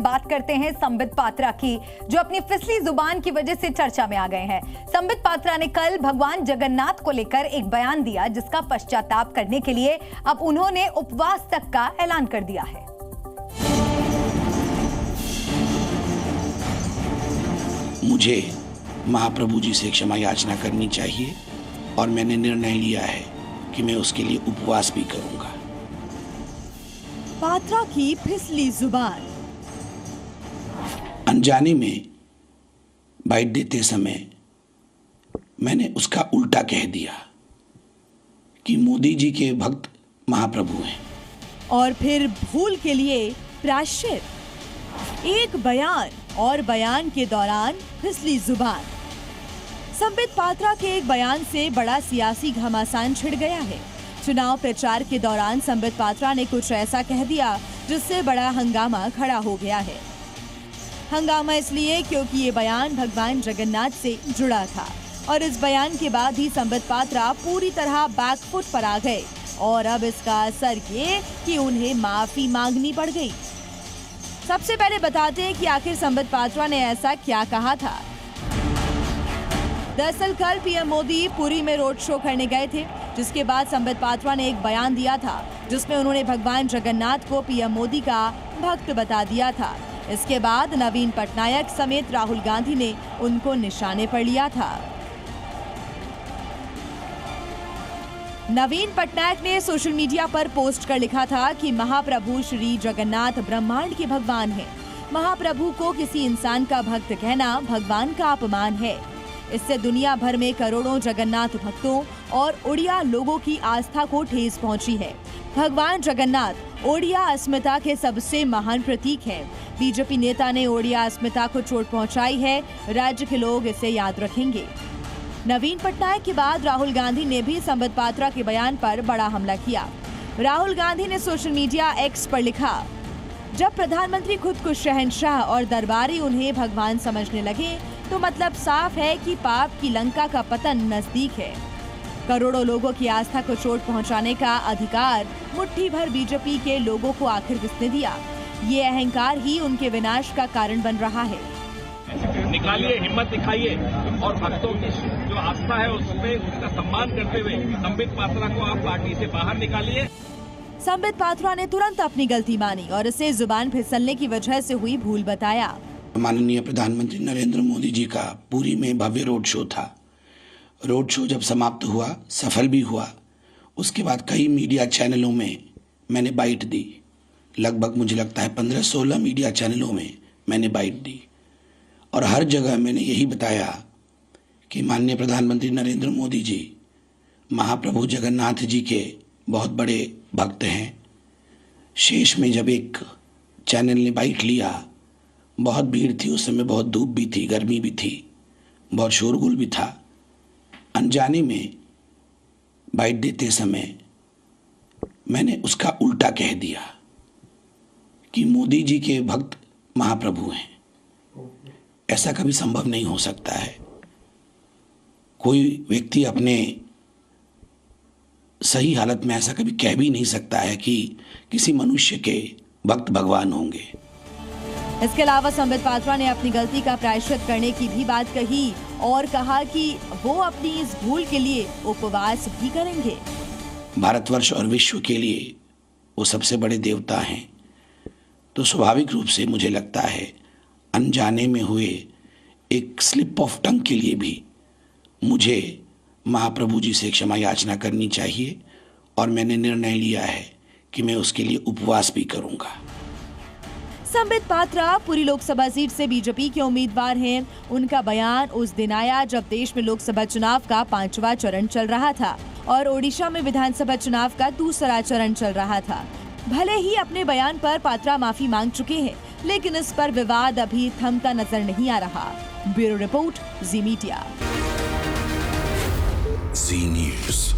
बात करते हैं संबित पात्रा की, जो अपनी फिसली जुबान की वजह से चर्चा में आ गए हैं। संबित पात्रा ने कल भगवान जगन्नाथ को लेकर एक बयान दिया, जिसका पश्चाताप करने के लिए अब उन्होंने उपवास तक का ऐलान कर दिया है। मुझे महाप्रभु जी से क्षमा याचना करनी चाहिए और मैंने निर्णय लिया है कि मैं उसके लिए उपवास भी करूंगा। पात्रा की फिसली जुबान। अनजाने में बाइट देते समय मैंने उसका उल्टा कह दिया कि मोदी जी के भक्त महाप्रभु हैं। और फिर भूल के लिए प्रायश्चित। एक बयान और बयान के दौरान फिसली जुबान। संबित पात्रा के एक बयान से बड़ा सियासी घमासान छिड़ गया है। चुनाव प्रचार के दौरान संबित पात्रा ने कुछ ऐसा कह दिया जिससे बड़ा हंगामा खड़ा हो गया है। हंगामा इसलिए क्योंकि ये बयान भगवान जगन्नाथ से जुड़ा था और इस बयान के बाद ही संबित पात्रा पूरी तरह बैकफुट पर आ गए और अब इसका असर ये कि उन्हें माफी मांगनी पड़ गई। सबसे पहले बताते हैं कि आखिर संबित पात्रा ने ऐसा क्या कहा था। दरअसल कल पीएम मोदी पुरी में रोड शो करने गए थे, जिसके बाद संबित पात्रा ने एक बयान दिया था जिसमें उन्होंने भगवान जगन्नाथ को पीएम मोदी का भक्त बता दिया था। इसके बाद नवीन पटनायक समेत राहुल गांधी ने उनको निशाने पर लिया था। नवीन पटनायक ने सोशल मीडिया पर पोस्ट कर लिखा था कि महाप्रभु श्री जगन्नाथ ब्रह्मांड के भगवान हैं। महाप्रभु को किसी इंसान का भक्त कहना भगवान का अपमान है। इससे दुनिया भर में करोड़ों जगन्नाथ भक्तों और ओडिया लोगों की आस्था को ठेस पहुंची है। भगवान जगन्नाथ ओडिया अस्मिता के सबसे महान प्रतीक हैं। बीजेपी नेता ने ओडिया अस्मिता को चोट पहुंचाई है। राज्य के लोग इसे याद रखेंगे। नवीन पटनायक के बाद राहुल गांधी ने भी संबित पात्रा के बयान पर बड़ा हमला किया। राहुल गांधी ने सोशल मीडिया एक्स पर लिखा, जब प्रधानमंत्री खुद को शहंशाह और दरबारी उन्हें भगवान समझने लगे तो मतलब साफ है कि पाप की लंका का पतन नजदीक है। करोड़ों लोगों की आस्था को चोट पहुंचाने का अधिकार मुट्ठी भर बीजेपी के लोगों को आखिर किसने दिया? ये अहंकार ही उनके विनाश का कारण बन रहा है। निकालिए, हिम्मत दिखाइए और भक्तों की जो आस्था है उसमें उसका सम्मान करते हुए संबित पात्रा को आप पार्टी से बाहर निकालिए। संबित पात्रा ने तुरंत अपनी गलती मानी और इसे जुबान फिसलने की वजह से हुई भूल बताया। माननीय प्रधानमंत्री नरेंद्र मोदी जी का पुरी में भव्य रोड शो था। रोड शो जब समाप्त हुआ, सफल भी हुआ, उसके बाद कई मीडिया चैनलों में मैंने बाइट दी। लगभग मुझे लगता है 15-16 मीडिया चैनलों में मैंने बाइट दी और हर जगह मैंने यही बताया कि माननीय प्रधानमंत्री नरेंद्र मोदी जी महाप्रभु जगन्नाथ जी के बहुत बड़े भक्त हैं। शेष में जब एक चैनल ने बाइट लिया, बहुत भीड़ थी उस समय, बहुत धूप भी थी, गर्मी भी थी, बहुत शोरगुल भी था। अनजाने में बाइट देते समय मैंने उसका उल्टा कह दिया कि मोदी जी के भक्त महाप्रभु हैं। ऐसा कभी संभव नहीं हो सकता है। कोई व्यक्ति अपने सही हालत में ऐसा कभी कह भी नहीं सकता है कि किसी मनुष्य के भक्त भगवान होंगे। इसके अलावा संबित पात्रा ने अपनी गलती का प्रायश्चित करने की भी बात कही और कहा कि वो अपनी इस भूल के लिए उपवास भी करेंगे। भारतवर्ष और विश्व के लिए वो सबसे बड़े देवता हैं, तो स्वाभाविक रूप से मुझे लगता है अनजाने में हुए एक स्लिप ऑफ टंग के लिए भी मुझे महाप्रभु जी से क्षमा याचना करनी चाहिए और मैंने निर्णय लिया है कि मैं उसके लिए उपवास भी करूंगा। संबित पात्रा पुरी लोकसभा सीट से बीजेपी के उम्मीदवार हैं। उनका बयान उस दिन आया जब देश में लोकसभा चुनाव का 5वां चरण चल रहा था और ओडिशा में विधानसभा चुनाव का दूसरा चरण चल रहा था। भले ही अपने बयान पर पात्रा माफी मांग चुके हैं, लेकिन इस पर विवाद अभी थमता नजर नहीं आ रहा। ब्यूरो रिपोर्ट, जी मीडिया। जी न्यूज़।